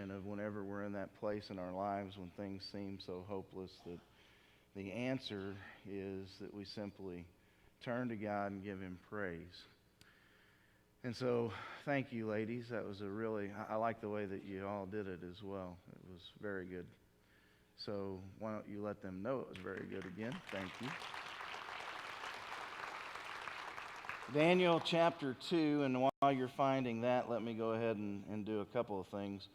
of whenever we're in that place in our lives when things seem so hopeless, that the answer is that we simply turn to God and give Him praise. And so, thank you, ladies. That was I like the way that you all did it as well. It was very good. So, why don't you let them know it was very good again? Thank you. Daniel chapter 2, and while you're finding that, let me go ahead and do a couple of things.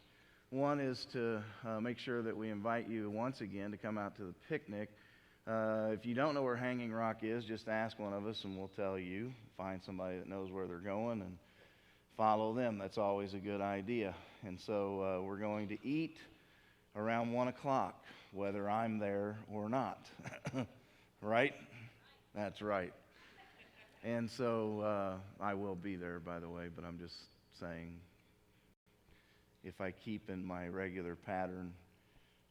One is to make sure that we invite you once again to come out to the picnic. If you don't know where Hanging Rock is, just ask one of us and we'll tell you. Find somebody that knows where they're going and follow them. That's always a good idea. And so we're going to eat around 1 o'clock, whether I'm there or not. Right? That's right. And so I will be there, by the way, but I'm just saying, if I keep in my regular pattern,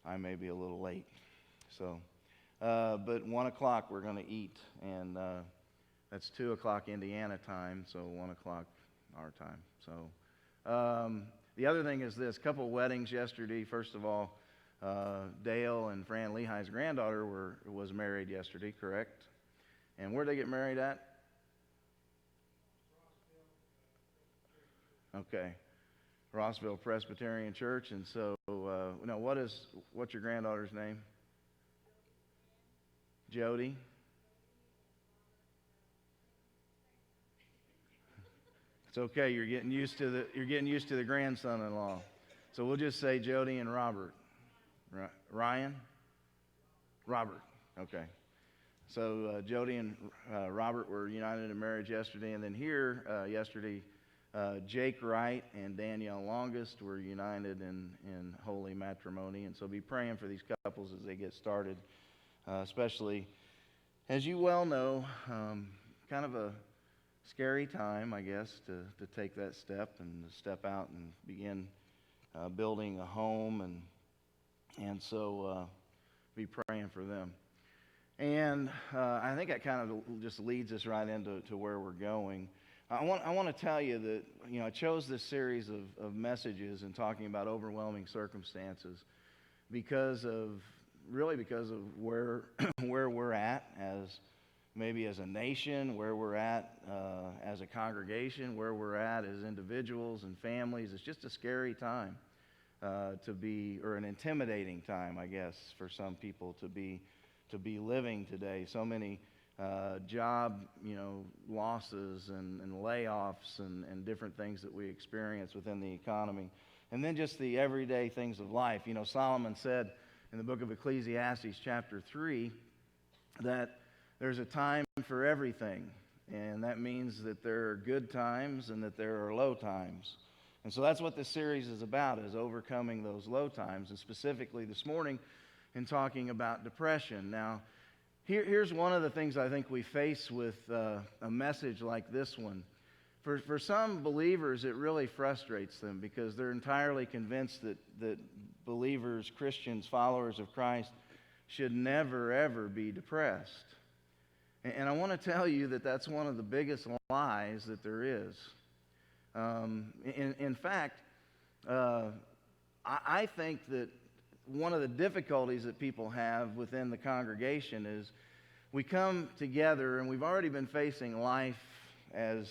I may be a little late. So, but 1 o'clock we're going to eat, and that's 2 o'clock Indiana time, so 1 o'clock our time. So the other thing is this: couple of weddings yesterday. First of all, Dale and Fran Lehi's granddaughter was married yesterday, correct? And where did they get married at? Okay, Rossville Presbyterian Church. And so, what's your granddaughter's name? Jody. It's okay. You're getting used to the grandson-in-law. So we'll just say Jody and Robert. Ryan? Robert. Okay. So Jody and Robert were united in marriage yesterday, and then here yesterday, Jake Wright and Danielle Longest were united in holy matrimony. And so be praying for these couples as they get started, especially, as you well know, kind of a scary time, I guess, to take that step and to step out and begin building a home. And so be praying for them. And I think that kind of just leads us right into where we're going. I want to tell you that, I chose this series of messages and talking about overwhelming circumstances because of where we're at as a nation, where we're at as a congregation, where we're at as individuals and families. It's just a scary time or an intimidating time, I guess, for some people to be living today. So many job, losses and layoffs and different things that we experience within the economy. And then just the everyday things of life. Solomon said in the book of Ecclesiastes chapter 3 that there's a time for everything. And that means that there are good times and that there are low times. And so that's what this series is about, is overcoming those low times. And specifically this morning in talking about depression. Now, here's one of the things I think we face with a message like this one. For some believers, it really frustrates them because they're entirely convinced that believers, Christians, followers of Christ should never, ever be depressed. And I want to tell you that that's one of the biggest lies that there is. In fact, I think that one of the difficulties that people have within the congregation is we come together and we've already been facing life as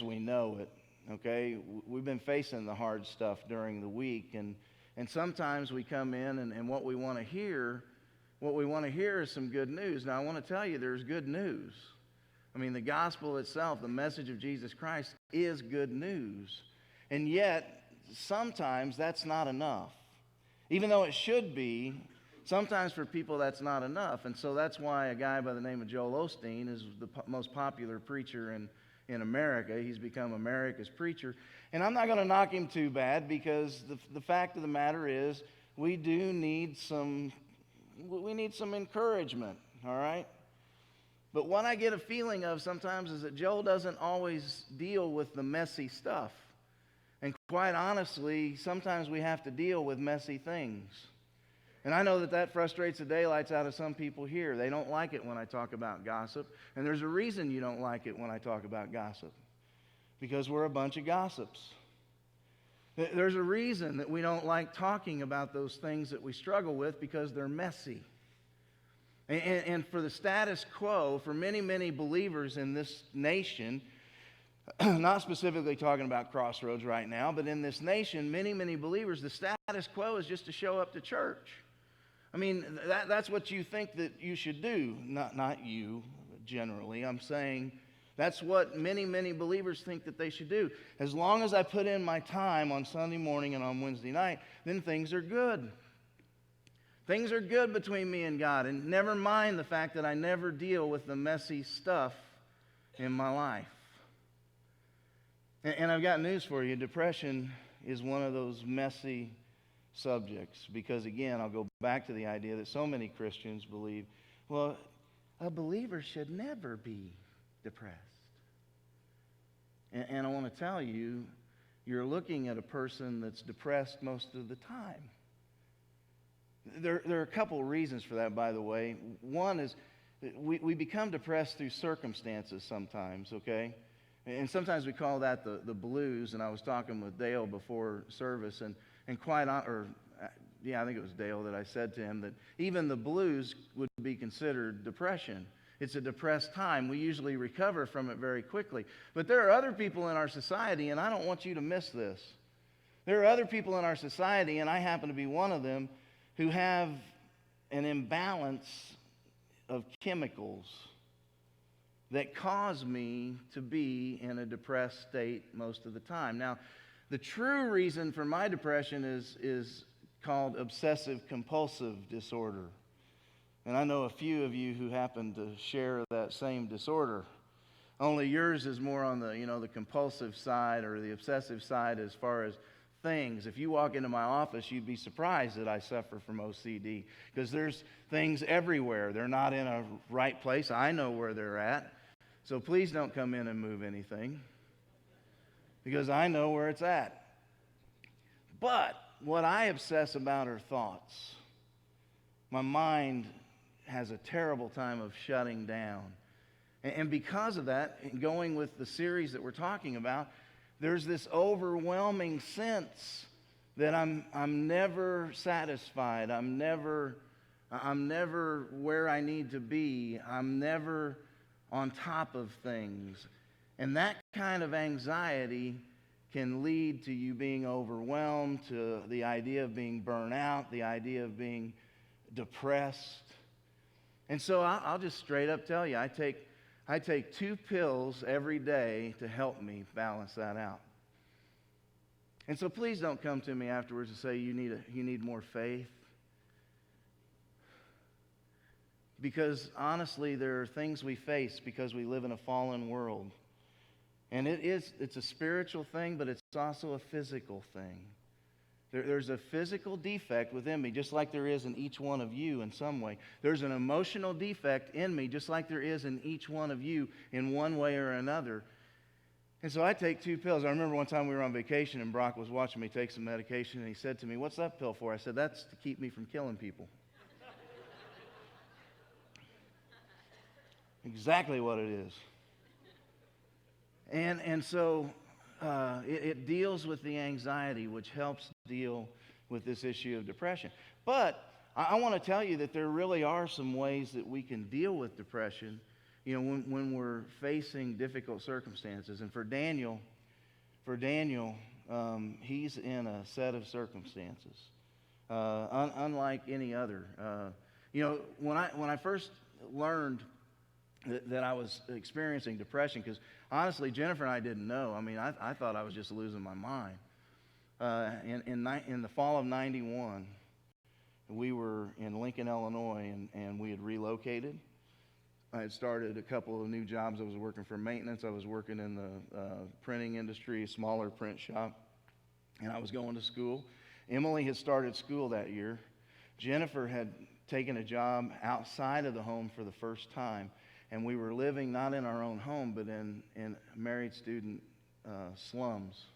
we know it, okay? We've been facing the hard stuff during the week, and sometimes we come in and what we want to hear is some good news. Now, I want to tell you there's good news. I mean, the gospel itself, the message of Jesus Christ, is good news. And yet, sometimes that's not enough. Even though it should be, sometimes for people that's not enough. And so that's why a guy by the name of Joel Osteen is the most popular preacher in America. He's become America's preacher. And I'm not going to knock him too bad, because the fact of the matter is we need some encouragement, all right? But what I get a feeling of sometimes is that Joel doesn't always deal with the messy stuff. And quite honestly, sometimes we have to deal with messy things. And I know that frustrates the daylights out of some people here. They don't like it when I talk about gossip. And there's a reason you don't like it when I talk about gossip. Because we're a bunch of gossips. There's a reason that we don't like talking about those things that we struggle with, because they're messy. And for the status quo, for many, many believers in this nation, not specifically talking about CrossRoads right now, but in this nation, many, many believers, the status quo is just to show up to church. I mean, that's what you think that you should do. Not you, generally. I'm saying that's what many, many believers think that they should do. As long as I put in my time on Sunday morning and on Wednesday night, then things are good. Things are good between me and God. And never mind the fact that I never deal with the messy stuff in my life. And I've got news for you. Depression is one of those messy subjects. Because again, I'll go back to the idea that so many Christians believe, well, a believer should never be depressed. And I want to tell you, you're looking at a person that's depressed most of the time. There are a couple of reasons for that, by the way. One is we become depressed through circumstances sometimes, okay? And sometimes we call that the blues. And I was talking with Dale before service, and I think it was Dale that I said to him that even the blues would be considered depression. It's a depressed time. We usually recover from it very quickly. But there are other people in our society, and I don't want you to miss this. There are other people in our society, and I happen to be one of them, who have an imbalance of chemicals that cause me to be in a depressed state most of the time. Now, the true reason for my depression is called obsessive-compulsive disorder. And I know a few of you who happen to share that same disorder. Only yours is more on the compulsive side or the obsessive side as far as things. If you walk into my office, you'd be surprised that I suffer from OCD, because there's things everywhere. They're not in a right place. I know where they're at. So please don't come in and move anything, because I know where it's at. But what I obsess about are thoughts. My mind has a terrible time of shutting down. And because of that, going with the series that we're talking about, there's this overwhelming sense that I'm never satisfied. I'm never where I need to be. I'm never on top of things. And that kind of anxiety can lead to you being overwhelmed, to the idea of being burnt out, the idea of being depressed. And so I'll just straight up tell you, I take 2 pills every day to help me balance that out. And so please don't come to me afterwards and say you need more faith. Because honestly, there are things we face because we live in a fallen world. And it's a spiritual thing, but it's also a physical thing. There's a physical defect within me, just like there is in each one of you in some way. There's an emotional defect in me, just like there is in each one of you in one way or another. And so I take 2 pills. I remember one time we were on vacation and Brock was watching me take some medication, and he said to me, "What's that pill for?" I said, "That's to keep me from killing people." Exactly what it is. And so it deals with the anxiety, which helps deal with this issue of depression. But I want to tell you that there really are some ways that we can deal with depression, when we're facing difficult circumstances. And for Daniel, he's in a set of circumstances, unlike any other. When I first learned that I was experiencing depression, because honestly, Jennifer and I didn't know. I mean, I thought I was just losing my mind. In the fall of '91, we were in Lincoln, Illinois, and we had relocated. I had started a couple of new jobs. I was working for maintenance. I was working in the printing industry, a smaller print shop, and I was going to school. Emily had started school that year. Jennifer had taken a job outside of the home for the first time. And we were living not in our own home, but in married student slums.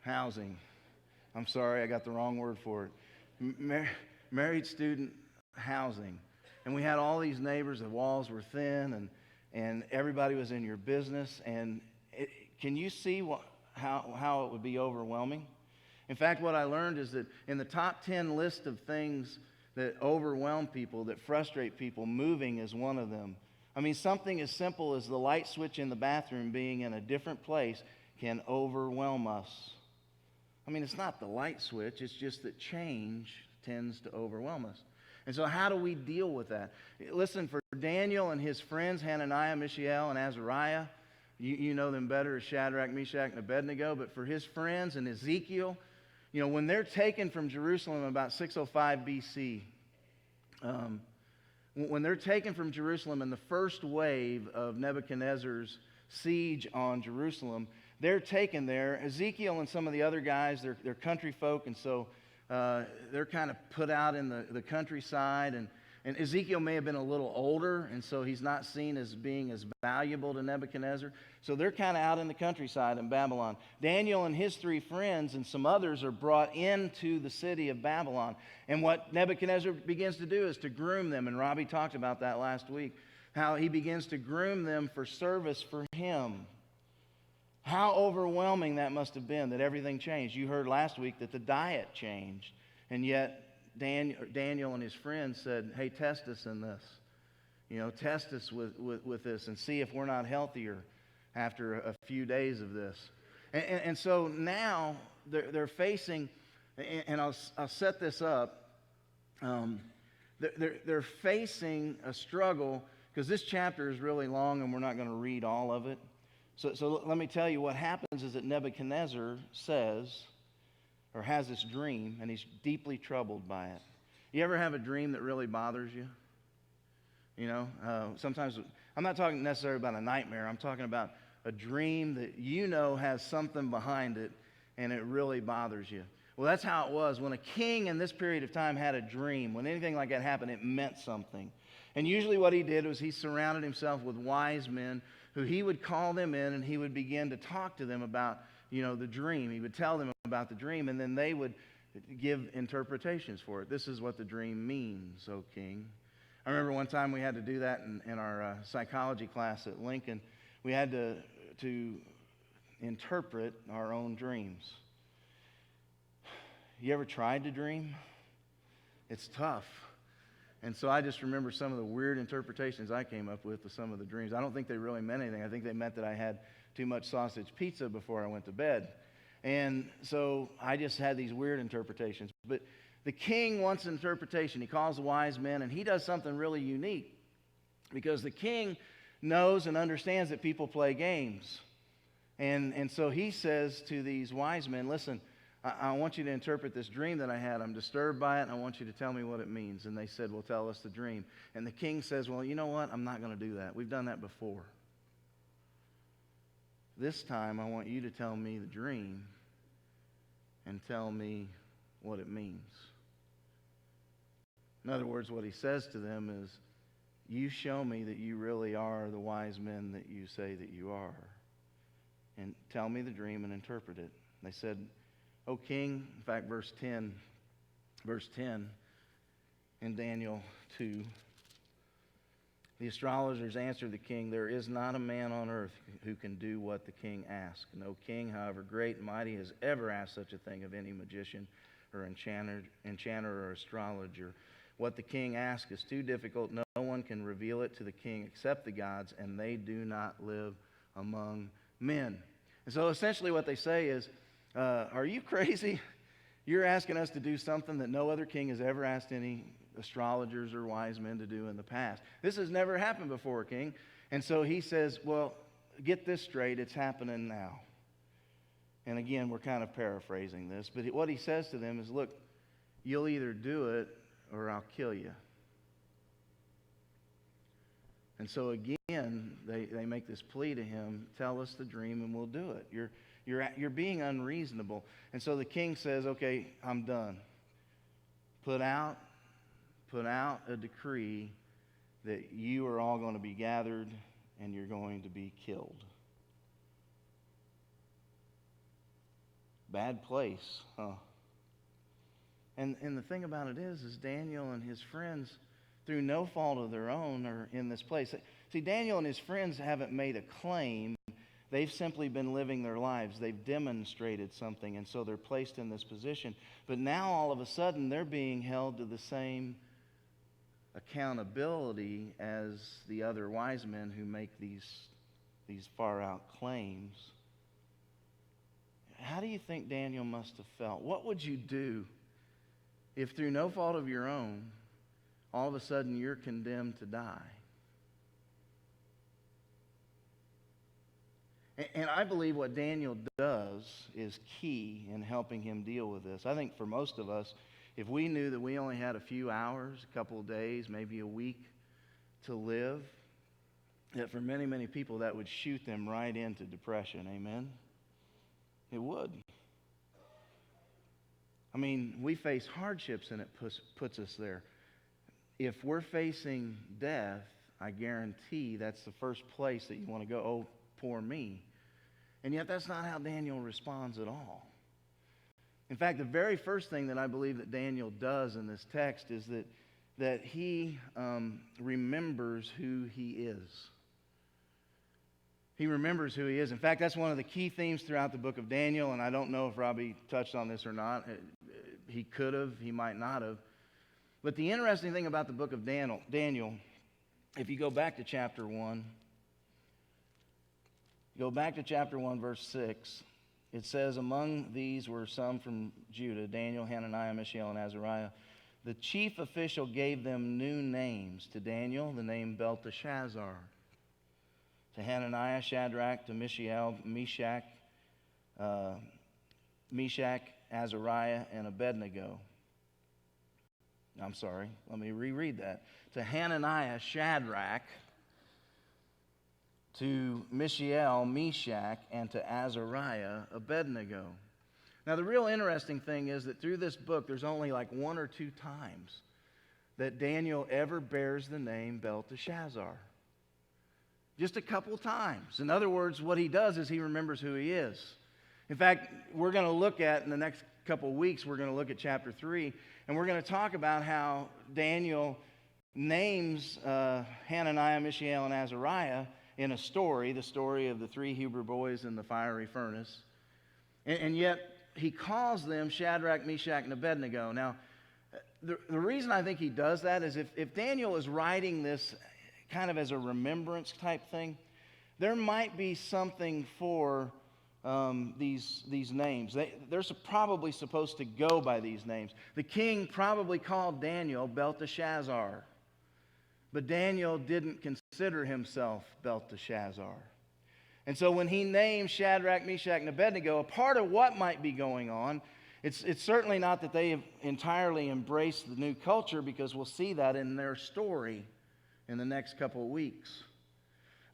Housing. I'm sorry, I got the wrong word for it. Married student housing. And we had all these neighbors. The walls were thin, and everybody was in your business. And can you see how it would be overwhelming. In fact, what I learned is that in the top 10 list of things that overwhelm people, that frustrate people, moving is one of them. I mean, something as simple as the light switch in the bathroom being in a different place can overwhelm us. I mean, it's not the light switch, it's just that change tends to overwhelm us. And so how do we deal with that? Listen, for Daniel and his friends, Hananiah, Mishael, and Azariah, you know them better as Shadrach, Meshach, and Abednego, but for his friends and Ezekiel, when they're taken from Jerusalem about 605 BC, when they're taken from Jerusalem in the first wave of Nebuchadnezzar's siege on Jerusalem, they're taken there. Ezekiel and some of the other guys, they're country folk, and so they're kind of put out in the countryside. And Ezekiel may have been a little older, and so he's not seen as being as valuable to Nebuchadnezzar. So they're kind of out in the countryside in Babylon. Daniel and his 3 friends and some others are brought into the city of Babylon. And what Nebuchadnezzar begins to do is to groom them. And Robbie talked about that last week, how he begins to groom them for service for him. How overwhelming that must have been that everything changed. You heard last week that the diet changed, and yet Daniel and his friends said, hey, test us in this. Test us with this and see if we're not healthier after a few days of this. And so now they're facing, and I'll set this up, they're facing a struggle, because this chapter is really long and we're not going to read all of it. So let me tell you what happens is that Nebuchadnezzar says, or has this dream, and he's deeply troubled by it. You ever have a dream that really bothers you? Sometimes, I'm not talking necessarily about a nightmare. I'm talking about a dream that has something behind it, and it really bothers you. Well, that's how it was. When a king in this period of time had a dream, when anything like that happened, it meant something. And usually what he did was he surrounded himself with wise men who he would call them in, and he would begin to talk to them about the dream. He would tell them about the dream, and then they would give interpretations for it. This is what the dream means, O king. I remember one time we had to do that in our psychology class at Lincoln. We had to interpret our own dreams. You ever tried to dream? It's tough. And so I just remember some of the weird interpretations I came up with some of the dreams. I don't think they really meant anything. I think they meant that I had too much sausage pizza before I went to bed. And so I just had these weird interpretations. But the king wants an interpretation. He calls the wise men, and he does something really unique, because the king knows and understands that people play games. And so he says to these wise men, listen, I want you to interpret this dream that I had. I'm disturbed by it, and I want you to tell me what it means. And they said, well, tell us the dream. And the king says, well, you know what? I'm not going to do that. We've done that before. This time, I want you to tell me the dream and tell me what it means. In other words, what he says to them is, you show me that you really are the wise men that you say that you are. And tell me the dream and interpret it. They said, O king, in fact, verse 10 in Daniel 2, the astrologers answered the king, there is not a man on earth who can do what the king asks. No king, however great and mighty, has ever asked such a thing of any magician or enchanter or astrologer. What the king asks is too difficult. No one can reveal it to the king except the gods, and they do not live among men. And so essentially what they say is, are you crazy? You're asking us to do something that no other king has ever asked any astrologers or wise men to do in the past. This has never happened before, king. And so he says, well, get this straight, it's happening now. And again, we're kind of paraphrasing this, but what he says to them is, look, you'll either do it or I'll kill you. And so again, they make this plea to him, tell us the dream and we'll do it. You're being unreasonable. And so the king says, okay, I'm done. Put out a decree that you are all going to be gathered and you're going to be killed. Bad place, huh? And the thing about it is Daniel and his friends, through no fault of their own, are in this place. See, Daniel and his friends haven't made a claim They've simply been living their lives. They've demonstrated something, and so they're placed in this position. But now, all of a sudden, they're being held to the same accountability as the other wise men who make these far-out claims. How do you think Daniel must have felt? What would you do if, through no fault of your own, all of a sudden you're condemned to die? And I believe what Daniel does is key in helping him deal with this. I think for most of us, if we knew that we only had a few hours, a couple of days, maybe a week to live, that for many, many people that would shoot them right into depression. Amen? It would. I mean, we face hardships and it puts us there. If we're facing death, I guarantee that's the first place that you want to go, oh, poor me. And yet that's not how Daniel responds at all. In fact, the very first thing that I believe that Daniel does in this text is that he remembers who he is. He remembers who he is. In fact, that's one of the key themes throughout the book of Daniel, and I don't know if Robbie touched on this or not. He could have, he might not have. But the interesting thing about the book of Daniel, if you go back to chapter 1, verse 6, it says, among these were some from Judah, Daniel, Hananiah, Mishael, and Azariah. The chief official gave them new names. To Daniel, the name Belteshazzar. To Hananiah, Shadrach. To Mishael, Meshach, Azariah, and Abednego. I'm sorry, let me reread that. To Hananiah, Shadrach. To Mishael, Meshach, and to Azariah, Abednego. Now, the real interesting thing is that through this book, there's only like one or two times that Daniel ever bears the name Belteshazzar. Just a couple times. In other words, what he does is he remembers who he is. In fact, we're going to look at, in the next couple of weeks, we're going to look at chapter 3, and we're going to talk about how Daniel names Hananiah, Mishael, and Azariah in a story, the story of the three Hebrew boys in the fiery furnace. And yet, he calls them Shadrach, Meshach, and Abednego. Now, the reason I think he does that is if Daniel is writing this kind of as a remembrance type thing, there might be something for these names. They're probably supposed to go by these names. The king probably called Daniel Belteshazzar, but Daniel didn't consider himself Belteshazzar. And so when he names Shadrach, Meshach, and Abednego, a part of what might be going on, it's certainly not that they have entirely embraced the new culture, because we'll see that in their story in the next couple of weeks.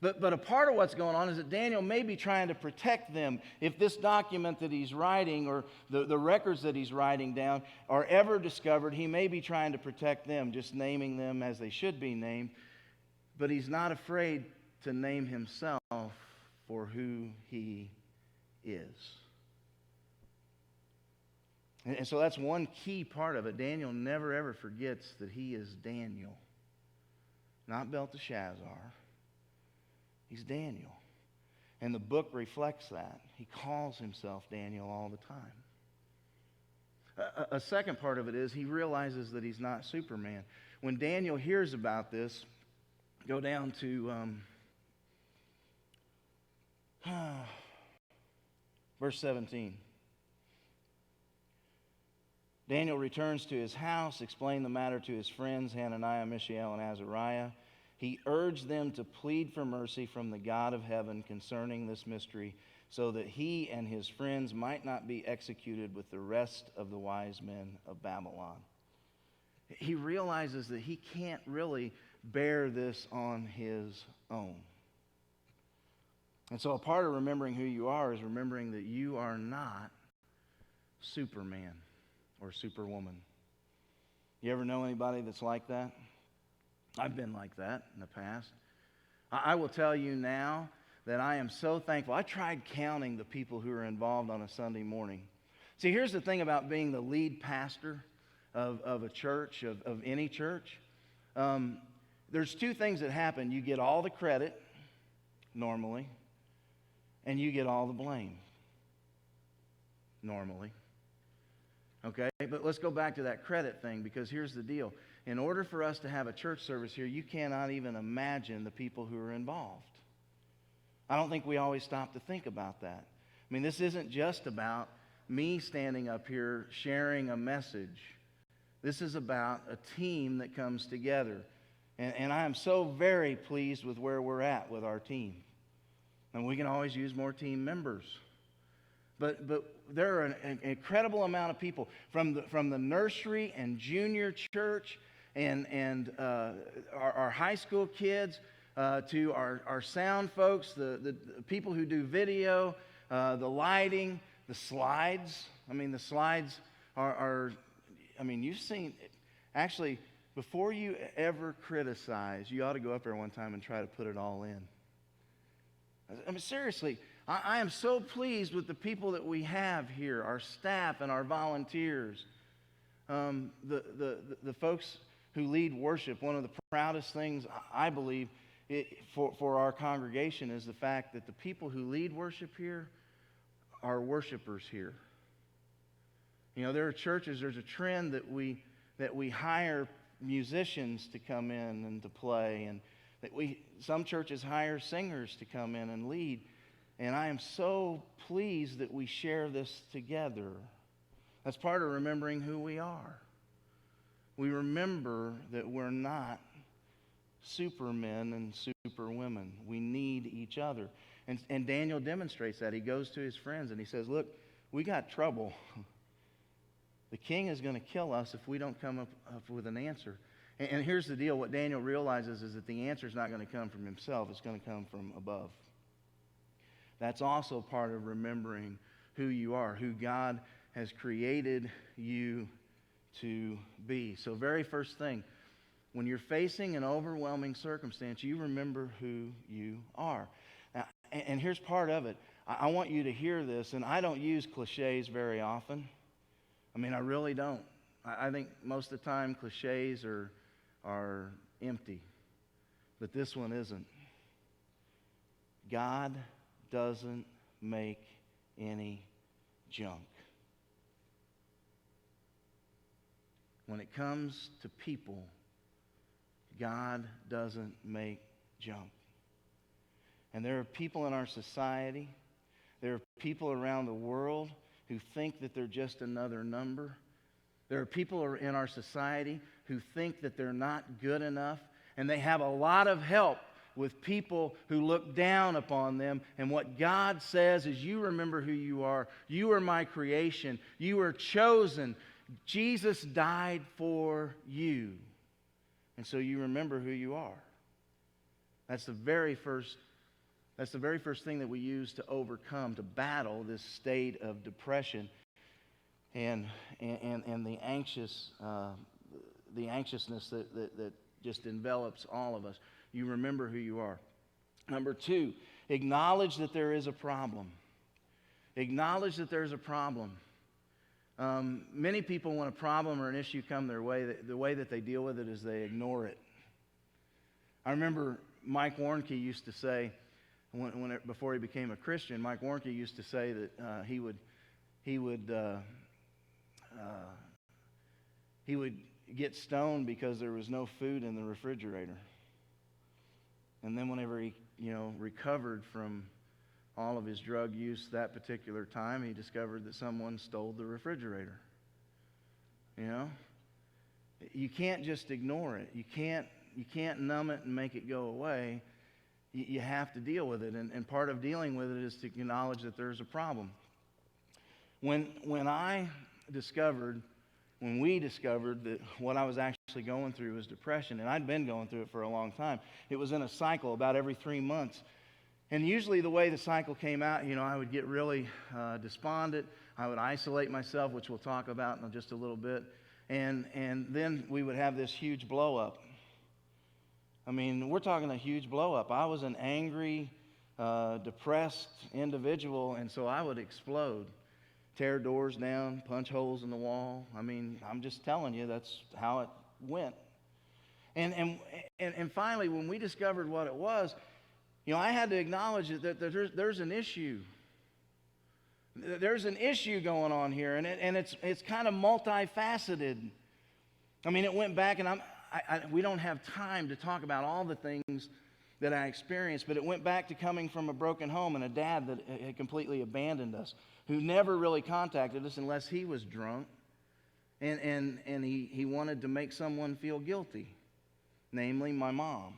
But a part of what's going on is that Daniel may be trying to protect them. If this document that he's writing, or the records that he's writing down, are ever discovered, he may be trying to protect them, just naming them as they should be named. But he's not afraid to name himself for who he is. And so that's one key part of it. Daniel never ever forgets that he is Daniel, not Belteshazzar. He's Daniel. And the book reflects that. He calls himself Daniel all the time. A second part of it is he realizes that he's not Superman. When Daniel hears about this, go down to verse 17. Daniel returns to his house, explained the matter to his friends, Hananiah, Mishael, and Azariah. He urged them to plead for mercy from the God of heaven concerning this mystery, so that he and his friends might not be executed with the rest of the wise men of Babylon. He realizes that he can't really bear this on his own. And so a part of remembering who you are is remembering that you are not Superman or Superwoman. You ever know anybody that's like that? I've been like that in the past. I will tell you now that I am so thankful. I tried counting the people who are involved on a Sunday morning. See, here's the thing about being the lead pastor of a church, of any church. There's two things that happen. You get all the credit, normally, and you get all the blame. Normally. Okay? But let's go back to that credit thing, because here's the deal. In order for us to have a church service here, you cannot even imagine the people who are involved. I don't think we always stop to think about that. I mean, this isn't just about me standing up here sharing a message. This is about a team that comes together. And I am so very pleased with where we're at with our team. And we can always use more team members. But there are an incredible amount of people from the nursery and junior church and our high school kids to our sound folks, the people who do video, the lighting, the slides. I mean, the slides are you've seen, actually, before you ever criticize, you ought to go up there one time and try to put it all in. I mean, seriously, I am so pleased with the people that we have here, our staff and our volunteers. The folks who lead worship, one of the proudest things, I believe, for our congregation is the fact that the people who lead worship here are worshipers here. You know, there are churches, there's a trend that we hire musicians to come in and to play, and that some churches hire singers to come in and lead. And I am so pleased that we share this together. That's part of remembering who we are. We remember that we're not supermen and superwomen. We need each other. And Daniel demonstrates that. He goes to his friends and he says, look, we got trouble. The king is going to kill us if we don't come up with an answer. And here's the deal. What Daniel realizes is that the answer is not going to come from himself. It's going to come from above. That's also part of remembering who you are, who God has created you to be. So very first thing, when you're facing an overwhelming circumstance, you remember who you are. Now, and here's part of it. I want you to hear this, and I don't use cliches very often. I mean, I really don't. I think most of the time cliches are empty. But this one isn't. God doesn't make any junk. When it comes to people, God doesn't make junk. And there are people in our society, there are people around the world who think that they're just another number. There are people in our society who think that they're not good enough, and they have a lot of help with people who look down upon them. And what God says is, you remember who you are. You are my creation. You are chosen. Jesus died for you. And so you remember who you are. That's the very first thing that we use to overcome, to battle this state of depression and the anxiousness that just envelops all of us. You remember who you are. Number 2, acknowledge that there is a problem. Acknowledge that there's a problem. Many people, when a problem or an issue come their way, the way that they deal with it is they ignore it. I remember Mike Warnke used to say, before he became a Christian, Mike Warnke used to say that he would get stoned because there was no food in the refrigerator. And then whenever he, recovered from all of his drug use that particular time, he discovered that someone stole the refrigerator. You can't just ignore it. You can't numb it and make it go away. You have to deal with it. And part of dealing with it is to acknowledge that there's a problem. When we discovered that what I was actually going through was depression, and I'd been going through it for a long time, it was in a cycle about every 3 months. And usually the way the cycle came out, I would get really despondent. I would isolate myself, which we'll talk about in just a little bit. And then we would have this huge blow up. I mean, we're talking a huge blow up. I was an angry, depressed individual, and so I would explode. Tear doors down, punch holes in the wall. I mean, I'm just telling you, that's how it went. And finally, when we discovered what it was, I had to acknowledge that there's an issue. There's an issue going on here, and it's kind of multifaceted. I mean, it went back, and we don't have time to talk about all the things that I experienced, but it went back to coming from a broken home and a dad that had completely abandoned us, who never really contacted us unless he was drunk, and he wanted to make someone feel guilty, namely my mom.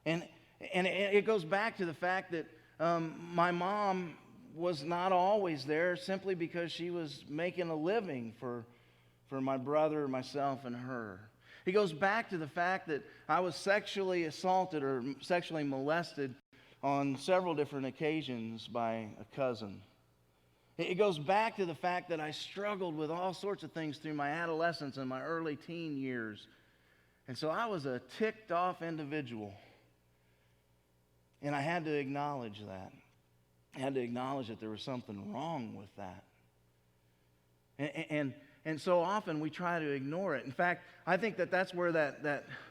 And it goes back to the fact that my mom was not always there simply because she was making a living for my brother, myself, and her. It goes back to the fact that I was sexually assaulted or sexually molested on several different occasions by a cousin. It goes back to the fact that I struggled with all sorts of things through my adolescence and my early teen years. And so I was a ticked off individual. And I had to acknowledge that. I had to acknowledge that there was something wrong with that. And so often we try to ignore it. In fact, I think that's where that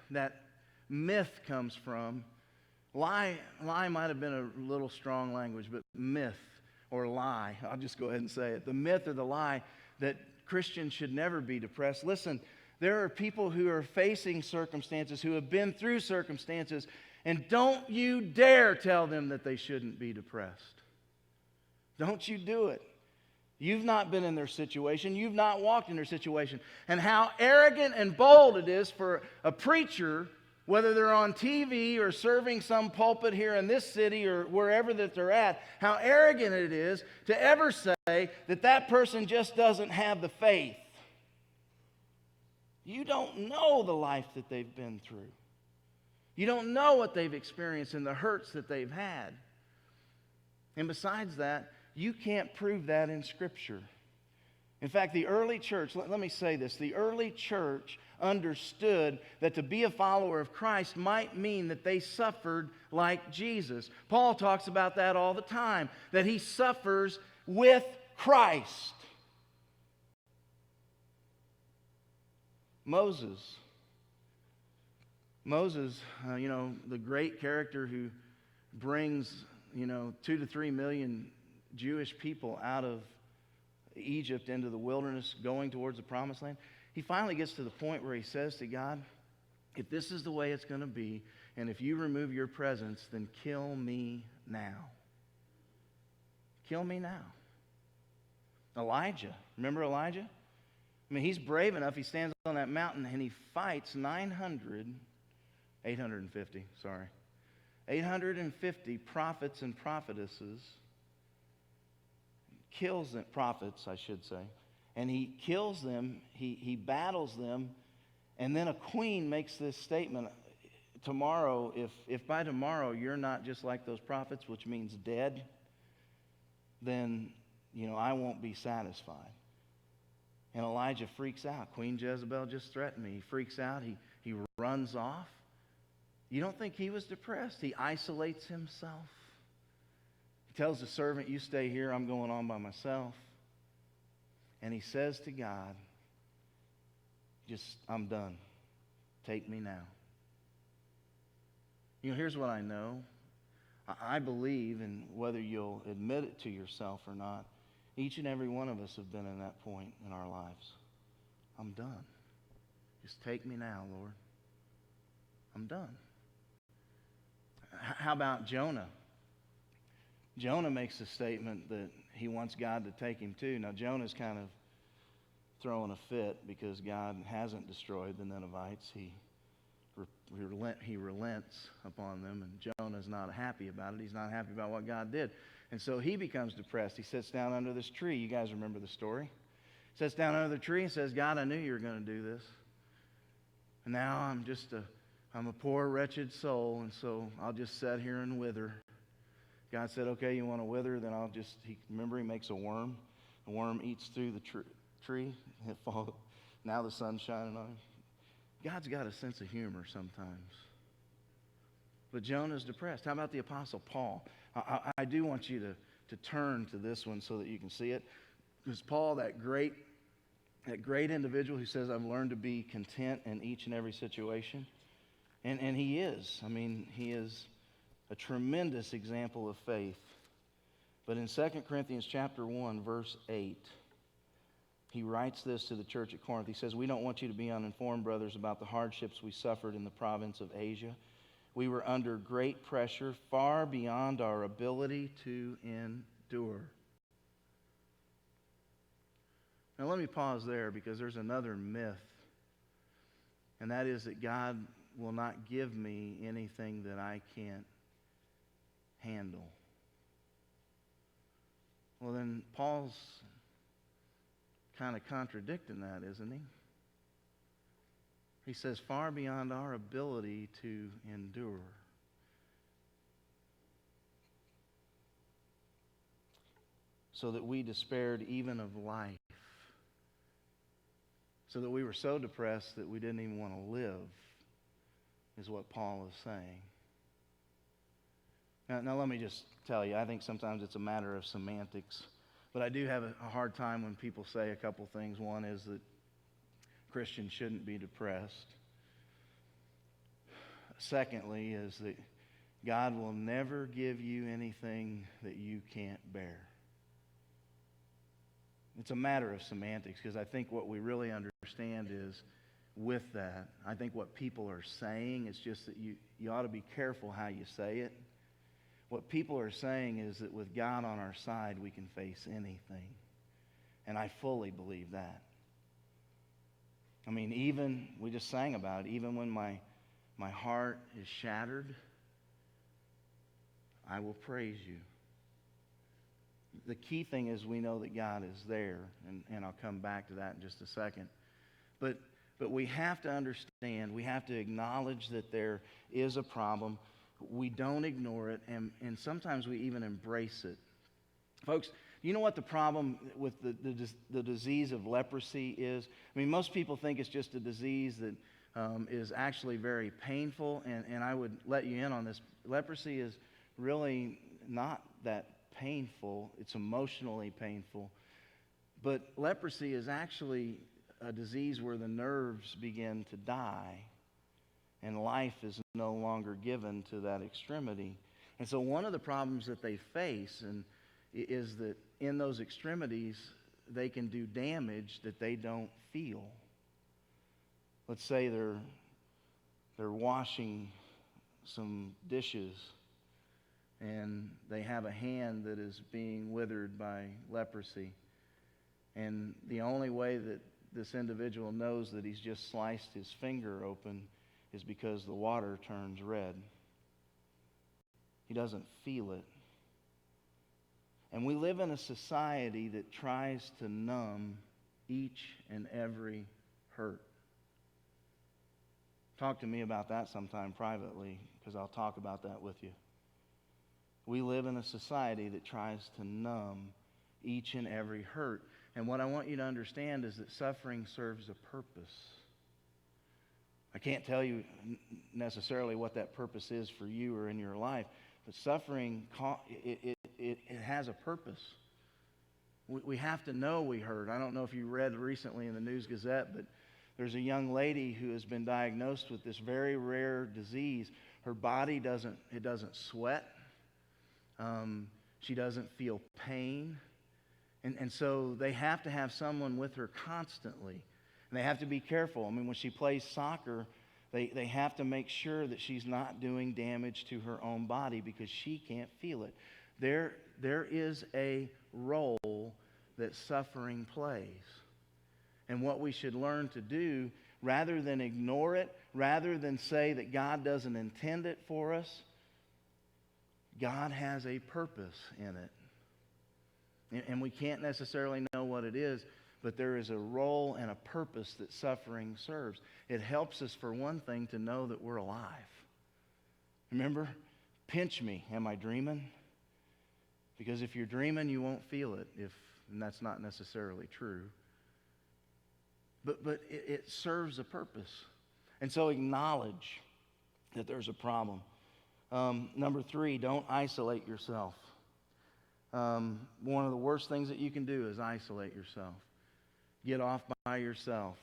myth comes from. Lie might have been a little strong language, but myth or lie, I'll just go ahead and say it. The myth or the lie that Christians should never be depressed. Listen, there are people who are facing circumstances, who have been through circumstances, and don't you dare tell them that they shouldn't be depressed. Don't you do it. You've not been in their situation. You've not walked in their situation. And how arrogant and bold it is for a preacher, whether they're on TV or serving some pulpit here in this city or wherever that they're at, how arrogant it is to ever say that that person just doesn't have the faith. You don't know the life that they've been through. You don't know what they've experienced and the hurts that they've had. And besides that, you can't prove that in Scripture. In fact, the early church, let me say this, the early church understood that to be a follower of Christ might mean that they suffered like Jesus. Paul talks about that all the time, that he suffers with Christ. Moses, the great character who brings, 2 to 3 million Jewish people out of Egypt into the wilderness going towards the promised land. He finally gets to the point where he says to God, if this is the way it's going to be, and if you remove your presence, then kill me now. Kill me now. Elijah, remember Elijah? I mean, he's brave enough. He stands on that mountain and he fights 850 prophets and prophetesses. Kills them, prophets, I should say. And he kills them, he battles them, and then a queen makes this statement, tomorrow, if by tomorrow you're not just like those prophets, which means dead, then, I won't be satisfied. And Elijah freaks out. Queen Jezebel just threatened me. He freaks out. He runs off. You don't think he was depressed? He isolates himself. He tells the servant, you stay here, I'm going on by myself. And he says to God, I'm done. Take me now. Here's what I know. I believe, and whether you'll admit it to yourself or not, each and every one of us have been in that point in our lives. I'm done. Just take me now, Lord. I'm done. How about Jonah? Jonah makes a statement that he wants God to take him too. Now, Jonah's kind of throwing a fit because God hasn't destroyed the Ninevites. He relents upon them, and Jonah's not happy about it. He's not happy about what God did. And so he becomes depressed. He sits down under this tree. You guys remember the story. He sits down under the tree and says, God, I knew you were going to do this. And now I'm a poor, wretched soul, and so I'll just sit here and wither. God said, okay, you want to wither? Then remember he makes a worm. The worm eats through the tree. It falls. Now the sun's shining on him. God's got a sense of humor sometimes. But Jonah's depressed. How about the Apostle Paul? I do want you to turn to this one so that you can see it. Because Paul, that great individual who says, I've learned to be content in each and every situation. And he is. I mean, he is a tremendous example of faith. But in 2 Corinthians chapter 1, verse 8, he writes this to the church at Corinth. He says, "We don't want you to be uninformed, brothers, about the hardships we suffered in the province of Asia. We were under great pressure, far beyond our ability to endure." Now let me pause there, because there's another myth, and that is that God will not give me anything that I can't handle. Well, then Paul's kind of contradicting that, isn't he? He says, far beyond our ability to endure. So that we despaired even of life. So that we were so depressed that we didn't even want to live, is what Paul is saying. Now let me just tell you, I think sometimes it's a matter of semantics. But I do have a hard time when people say a couple things. One is that Christians shouldn't be depressed. Secondly is that God will never give you anything that you can't bear. It's a matter of semantics, because I think what we really understand is with that, I think what people are saying is just that you ought to be careful how you say it. What people are saying is that with God on our side, we can face anything. And I fully believe that. I mean, even, we just sang about it, even when my heart is shattered, I will praise you. The key thing is we know that God is there, and I'll come back to that in just a second. But we have to understand, we have to acknowledge that there is a problem. We don't ignore it, and sometimes we even embrace it. Folks, you know what the problem with the disease of leprosy is? I mean, most people think it's just a disease that is actually very painful, and I would let you in on this. Leprosy is really not that painful. It's emotionally painful. But leprosy is actually a disease where the nerves begin to die, and life is no longer given to that extremity. And so one of the problems that they face is that in those extremities, they can do damage that they don't feel. Let's say they're washing some dishes, and they have a hand that is being withered by leprosy. And the only way that this individual knows that he's just sliced his finger open is because the water turns red. He doesn't feel it. And we live in a society that tries to numb each and every hurt. Talk to me about that sometime privately, because I'll talk about that with you. We live in a society that tries to numb each and every hurt. And what I want you to understand is that suffering serves a purpose. I can't tell you necessarily what that purpose is for you or in your life, but suffering, it has a purpose. We have to know we hurt. I don't know if you read recently in the News Gazette, but there's a young lady who has been diagnosed with this very rare disease. Her body doesn't sweat. She doesn't feel pain. And so they have to have someone with her constantly. And they have to be careful. I mean, when she plays soccer, they have to make sure that she's not doing damage to her own body because she can't feel it. There is a role that suffering plays. And what we should learn to do, rather than ignore it, rather than say that God doesn't intend it for us, God has a purpose in it. And we can't necessarily know what it is, but there is a role and a purpose that suffering serves. It helps us, for one thing, to know that we're alive. Remember, pinch me, am I dreaming? Because if you're dreaming, you won't feel it, and that's not necessarily true. But it serves a purpose. And so acknowledge that there's a problem. Number 3, don't isolate yourself. One of the worst things that you can do is isolate yourself. Get off by yourself.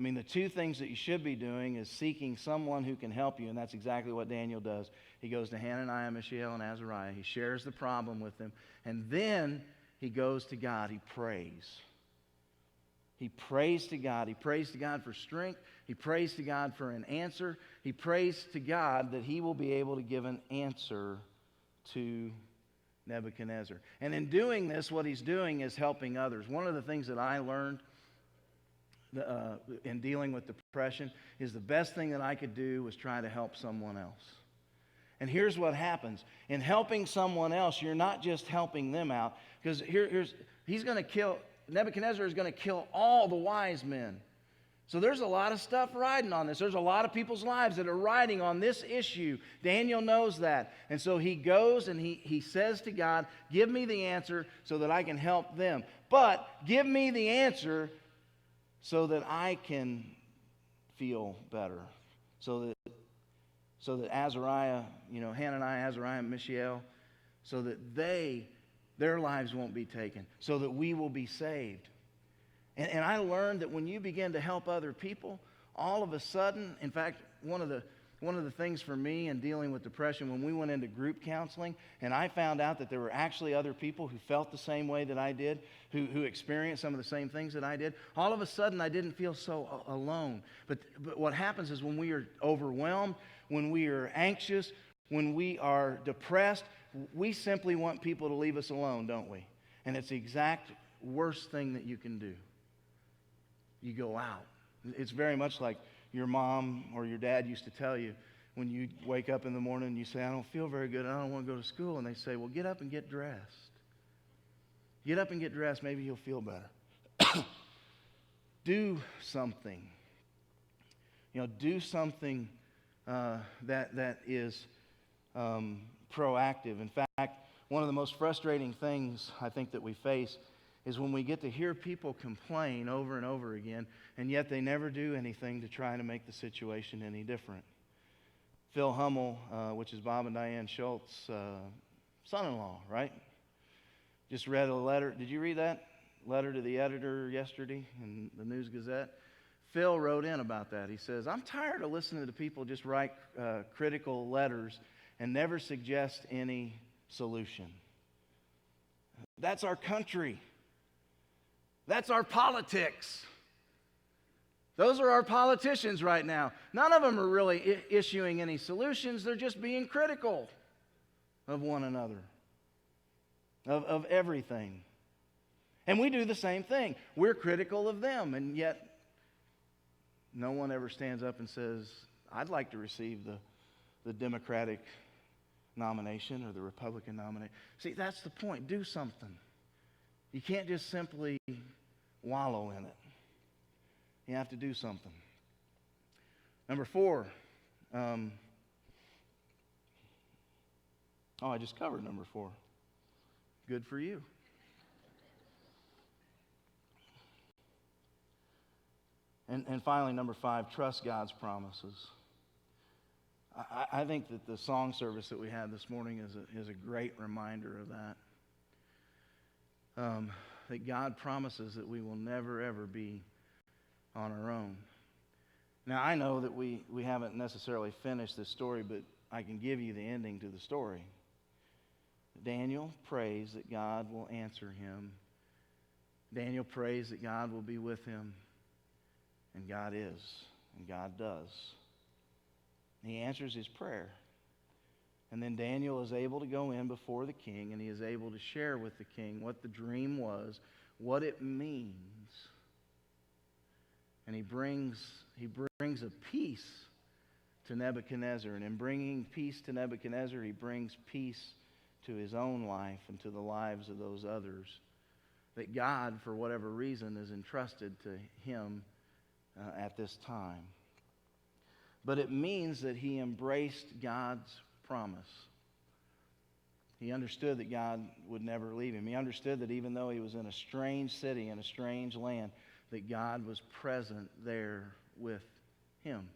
I mean, the two things that you should be doing is seeking someone who can help you, and that's exactly what Daniel does. He goes to Hananiah, Mishael, and Azariah. He shares the problem with them, and then he goes to God. He prays. He prays to God. He prays to God for strength. He prays to God for an answer. He prays to God that he will be able to give an answer to Nebuchadnezzar. And in doing this, what he's doing is helping others. One of the things that I learned in dealing with depression is the best thing that I could do was try to help someone else. And here's what happens. In helping someone else, you're not just helping them out, because Nebuchadnezzar is going to kill all the wise men. So there's a lot of stuff riding on this. There's a lot of people's lives that are riding on this issue. Daniel knows that. And so he goes and he says to God, give me the answer so that I can help them. But give me the answer so that I can feel better. So that Azariah, Hananiah, Azariah, Mishael, so that their lives won't be taken, so that we will be saved. And I learned that when you begin to help other people, all of a sudden, in fact, one of the things for me in dealing with depression, when we went into group counseling, and I found out that there were actually other people who felt the same way that I did, who experienced some of the same things that I did, all of a sudden I didn't feel so alone. But what happens is when we are overwhelmed, when we are anxious, when we are depressed, we simply want people to leave us alone, don't we? And it's the exact worst thing that you can do. You go out. It's very much like your mom or your dad used to tell you when you wake up in the morning and you say, I don't feel very good, I don't want to go to school. And they say, well, get up and get dressed. Get up and get dressed, maybe you'll feel better. Do something. Do something that is proactive. In fact, one of the most frustrating things I think that we face is when we get to hear people complain over and over again, and yet they never do anything to try to make the situation any different. Phil Hummel, which is Bob and Diane Schultz's son-in-law, right? Just read a letter. Did you read that letter to the editor yesterday in the News Gazette? Phil wrote in about that. He says, I'm tired of listening to people just write critical letters and never suggest any solution. That's our country. That's our politics. Those are our politicians right now. None of them are really issuing any solutions. They're just being critical of one another, of everything. And we do the same thing. We're critical of them, and yet no one ever stands up and says, I'd like to receive the Democratic nomination or the Republican nomination. See, that's the point. Do something. You can't just simply wallow in it. You have to do something. Number 4. I just covered number 4. Good for you. And finally, number 5, trust God's promises. I think that the song service that we had this morning is a great reminder of that. That God promises that we will never, ever be on our own. Now, I know that we haven't necessarily finished this story, but I can give you the ending to the story. Daniel prays that God will answer him. Daniel prays that God will be with him. And God is, and God does. He answers his prayer. And then Daniel is able to go in before the king, and he is able to share with the king what the dream was, what it means. And he brings a peace to Nebuchadnezzar. And in bringing peace to Nebuchadnezzar, he brings peace to his own life and to the lives of those others that God, for whatever reason, is entrusted to him at this time. But it means that he embraced God's promise. He understood that God would never leave him. He understood that even though he was in a strange city, in a strange land, that God was present there with him.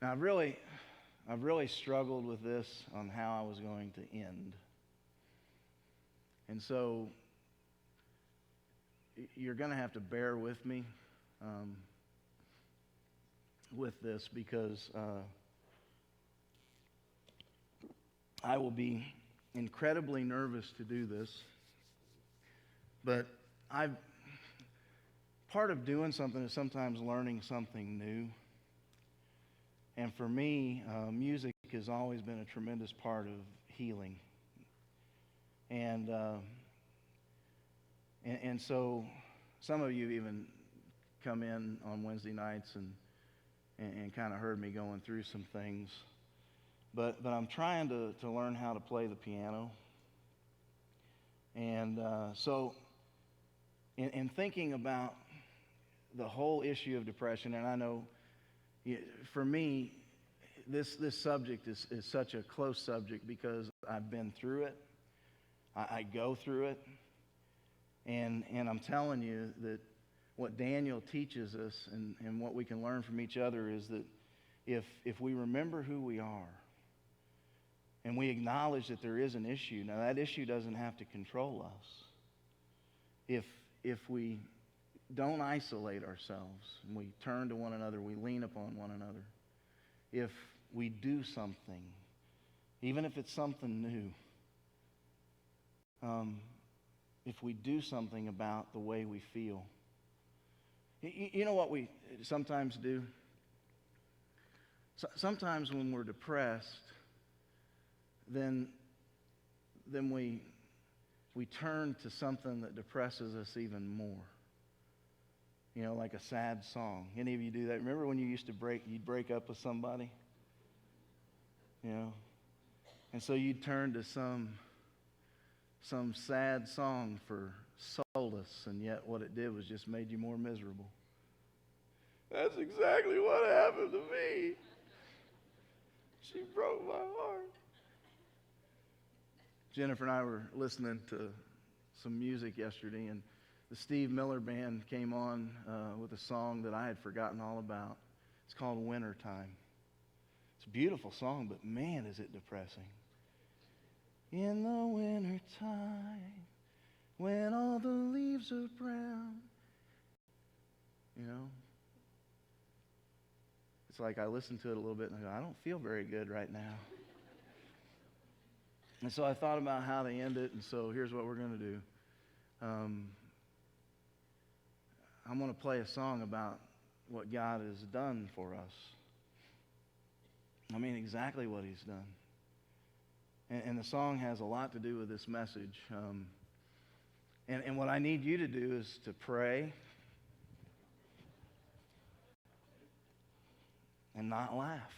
Now, I've really struggled with this on how I was going to end. And so you're going to have to bear with me with this because I will be incredibly nervous to do this. But part of doing something is sometimes learning something new. And for me, music has always been a tremendous part of healing. And so some of you even come in on Wednesday nights and kind of heard me going through some things. But I'm trying to learn how to play the piano. And so in thinking about the whole issue of depression, and I know for me, this subject is such a close subject because I've been through it. I go through it. And I'm telling you that what Daniel teaches us and what we can learn from each other is that if we remember who we are and we acknowledge that there is an issue, now that issue doesn't have to control us. If we don't isolate ourselves and we turn to one another, we lean upon one another, if we do something, even if it's something new, if we do something about the way we feel. You know what we sometimes do? Sometimes when we're depressed, then we turn to something that depresses us even more. You know, like a sad song. Any of you do that? Remember when you used to you'd break up with somebody? You know? And so you'd turn to some sad song for solace, and yet what it did was just made you more miserable. That's exactly what happened to me. She broke my heart. Jennifer and I were listening to some music yesterday, and the Steve Miller Band came on with a song that I had forgotten all about. It's called Wintertime. It's a beautiful song, but man, is it depressing. In the wintertime, when all the leaves are brown, you know, it's like I listen to it a little bit and I go, I don't feel very good right now. And so I thought about how to end it, and so here's what we're going to do. I'm going to play a song about what God has done for us. I mean, exactly what He's done. And the song has a lot to do with this message. And what I need you to do is to pray and not laugh.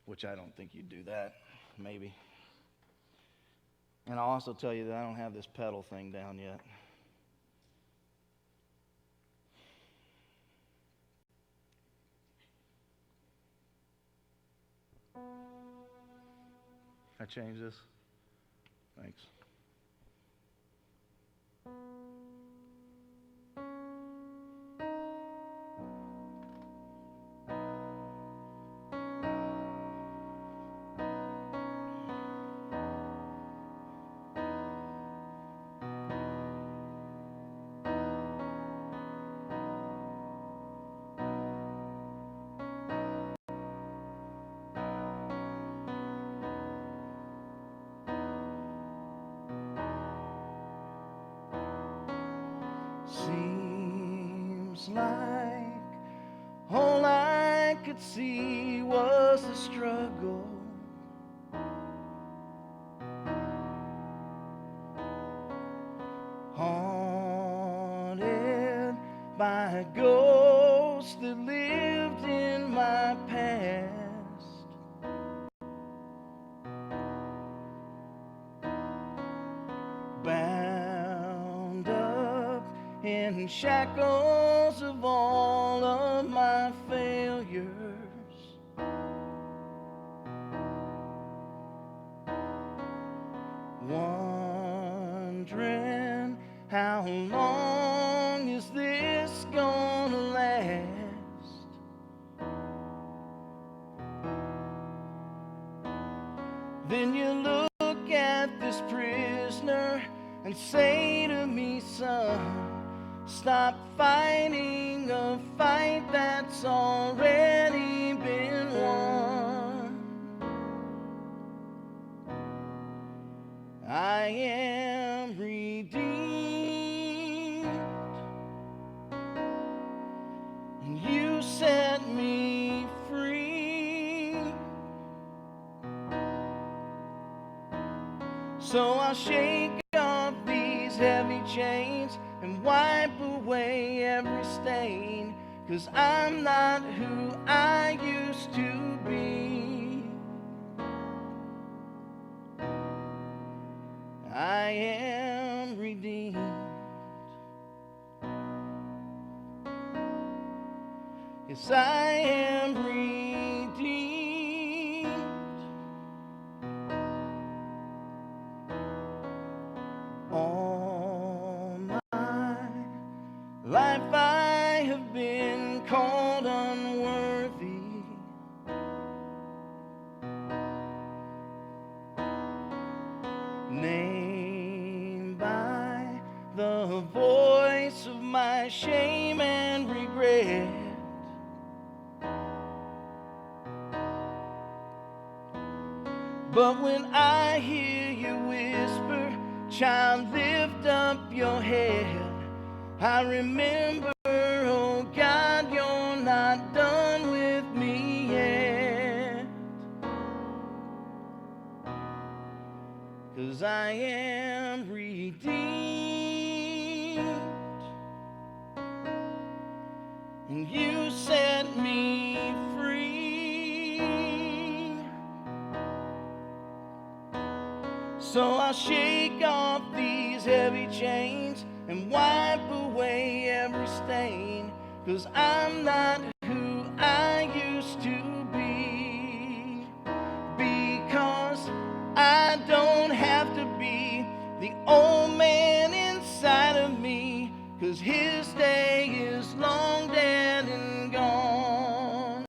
Which I don't think you'd do that, maybe. And I'll also tell you that I don't have this pedal thing down yet. I change this? Thanks. Seems like all I could see was the struggle. Haunted by a ghost that lived in my past. Bound up in shackles of all of my failures. Wondering how long is this gonna last? Then you look at this prisoner and say to me, son, Stop fighting a fight that's already been won. I am redeemed, and you set me free. So I'll shake off these heavy chains and wipe away every stain, 'cause I'm not who I used to be. I am redeemed. Yes, I am redeemed. All my life I have been called unworthy, named by the voice of my shame and regret. But when I hear you whisper, child, lift up your head, I remember, oh God, you're not done with me yet. 'Cause I am redeemed, and you set me free. So I'll shake off these heavy chains and wipe away every stain, 'cause I'm not who I used to be. Because I don't have to be the old man inside of me, 'cause his day is long dead and gone.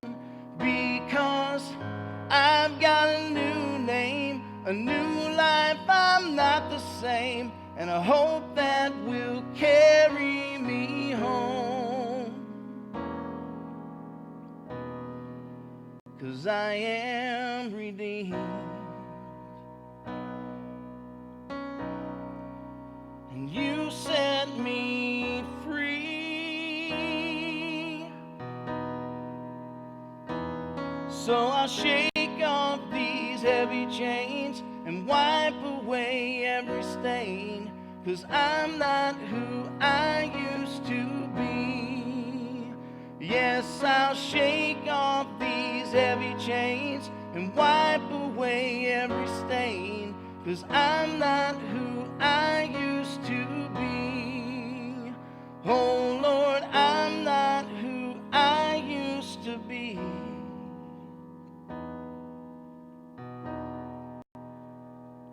Because I've got a new name, a new life, I'm not the same, and a hope that will carry me home. 'Cause I am redeemed, and you set me free. So I'll shake off these heavy chains and wipe away every stain, 'cause I'm not who I used to be. Yes, I'll shake off these heavy chains and wipe away every stain, 'cause I'm not who I used to be. Oh Lord, I'm not who I used to be.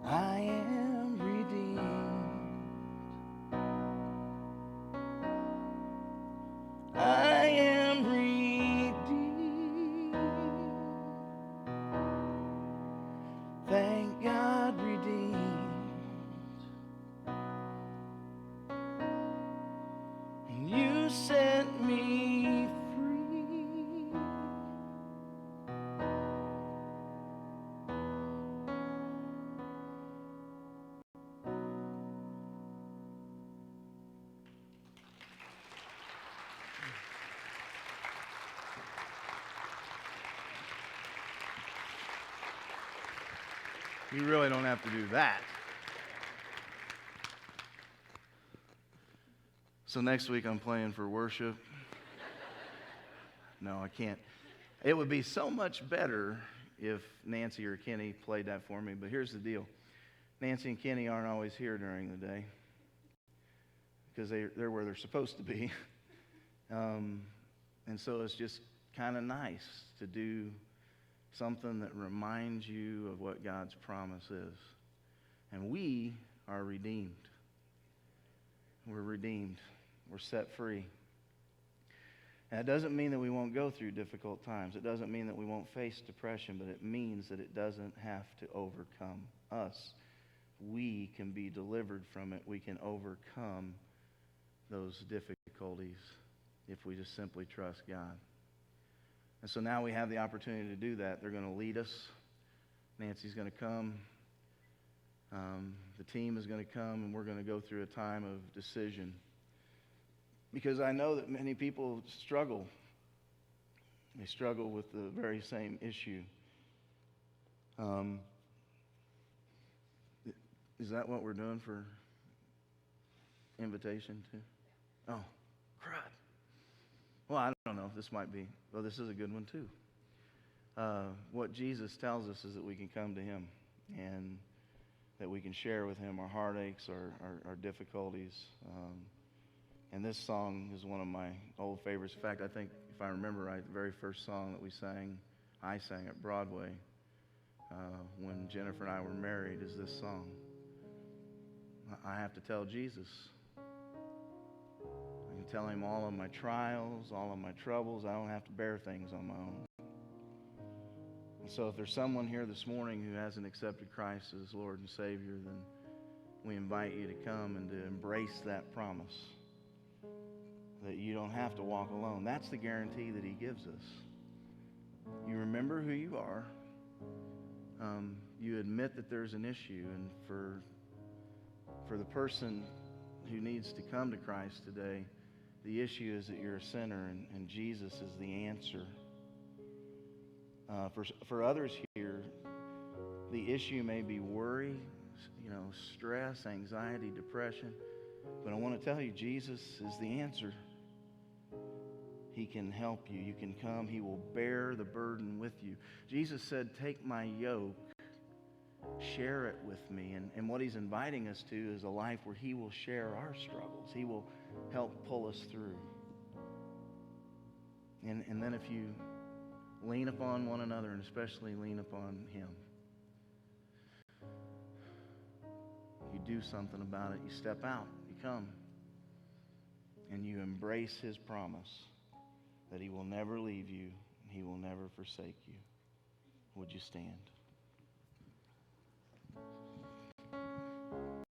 I am redeemed. I am redeemed. Thank God, redeemed. And you set me free. You really don't have to do that. So next week I'm playing for worship. No, I can't. It would be so much better if Nancy or Kenny played that for me, but here's the deal. Nancy and Kenny aren't always here during the day because they're where they're supposed to be. And so it's just kind of nice to do something that reminds you of what God's promise is. And we are redeemed. We're redeemed. We're set free. And it doesn't mean that we won't go through difficult times. It doesn't mean that we won't face depression, but it means that it doesn't have to overcome us. We can be delivered from it. We can overcome those difficulties if we just simply trust God. And so now we have the opportunity to do that. They're going to lead us. Nancy's going to come. The team is going to come, and we're going to go through a time of decision. Because I know that many people struggle. They struggle with the very same issue. Is that what we're doing for invitation to? Oh, crud. Well, I don't know. This might be. Well, this is a good one too. What Jesus tells us is that we can come to Him and that we can share with Him our heartaches, our difficulties. And this song is one of my old favorites. In fact, I think, if I remember right, the very first song that I sang at Broadway when Jennifer and I were married, is this song. I have to tell Jesus. I can tell Him all of my trials, all of my troubles. I don't have to bear things on my own. And so if there's someone here this morning who hasn't accepted Christ as Lord and Savior, then we invite you to come and to embrace that promise that you don't have to walk alone. That's the guarantee that He gives us. You remember who you are. You admit that there's an issue, and for the person who needs to come to Christ today, the issue is that you're a sinner, and Jesus is the answer. For others here, the issue may be worry, stress, anxiety, depression. But I want to tell you, Jesus is the answer. He can help you. You can come. He will bear the burden with you. Jesus said, "Take my yoke, share it with me." And what He's inviting us to is a life where He will share our struggles. He will help pull us through. And then if you lean upon one another, and especially lean upon Him, you do something about it. You step out. You come. And you embrace His promise that He will never leave you. He will never forsake you. Would you stand?